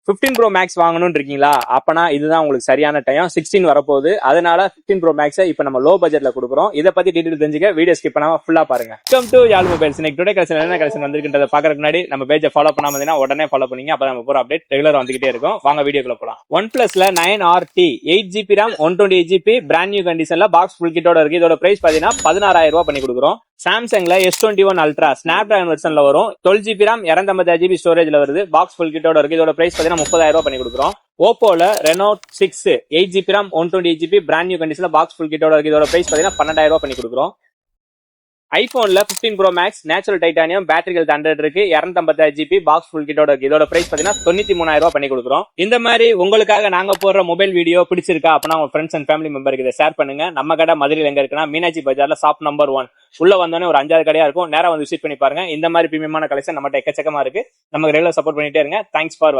15 Pro Max வாங்கணும்னு இருக்கீங்களா? அப்பனா இதுதான் உங்களுக்கு சரியான டைம். 16 வரப்போகுது. அதனால 15 Pro Max இப்ப நம்ம லோ பட்ஜெட்ல கொடுக்குறோம். இதை பத்தி டீடைல் தெரிஞ்சுக்க வீடியோ ஸ்கிப் பண்ணாம ஃபுல்லா பாருங்க. Welcome to Yazh mobiles. இன்னைக்கு டுடே கலெக்ஷன் என்ன கலெக்ஷன் வந்திருக்குன்றத பாக்குறதுக்கு முன்னாடி நம்ம பேஜை ஃபாலோ பண்ணாம இருந்தீங்கன்னா உடனே ஃபாலோ பண்ணீங்க. அப்ப நம்ம போற அப்டேட் ரெகுலரா வந்துகிட்டே இருக்கும். வாங்க வீடியோக்குள்ள போலாம். OnePlusல 9RT 8GB RAM 128GB brand new கண்டிஷன்ல பாக்ஸ் ஃபுல் கிட்டோட இருக்கு. இதோட பிரைஸ் பாத்தீங்கன்னா 16,000 ரூபாய் பண்ணி கொடுக்குறோம். சாம்சங்ல S21 Ultra ஸ்னாப்டிராகன் வெர்ஷன்ல வரும். 12GB RAM 256GB ஸ்டோரேஜ்ல வருது. பாக்ஸ் ஃபுல் கிட்டோட இருக்கு. இதோட பிரைஸ் பாத்தீங்கன்னா 30,000 ரூபாய் பண்ணி கொடுக்குறோம். ஓப்போல Reno 6 8GB RAM 128GB brand new கண்டிஷன்ல பாக்ஸ் ஃபுல் கிட்டோட இருக்கு. இதோட பிரைஸ் பாத்தீங்கன்னா 12,000 ரூபாய் பண்ணி கொடுக்குறோம். ஐபோன்ல 15 Pro Max natural titanium battery health 100 இருக்கு. 256GB பாக்ஸ் ஃபுல் கிட்டோட இருக்கு. இதோட பிரைஸ் பாத்தீங்கன்னா 93,000 ரூபாய் பண்ணி கொடுக்குறோம். இந்த மாதிரி உங்களுக்காக நாங்க போடுற மொபைல் வீடியோ பிடிச்சிருக்கா அப்படின்னா உங்க ஃப்ரெண்ட்ஸ் அண்ட் ஃபேமிலி மெம்பருக்கு இதை ஷேர் பண்ணுங்க. நம்ம கடை மதுரையில் எங்க இருக்குன்னா மீனாட்சி பஜார்ல ஷாப் நம்பர் 1 உள்ள வந்தோடனே ஒரு 5-6 கடையா இருக்கும். நேரா வந்து விசிட் பண்ணி பாருங்க. இந்த மாதிரி பிரீமியமான கலெக்ஷன் நம்மகிட்ட எக்கச்சக்கமா இருக்கு. நமக்கு ரெகுலர் சப்போர்ட் பண்ணிட்டே இருங்க. தேங்க்ஸ் ஃபார் வாட்சிங்.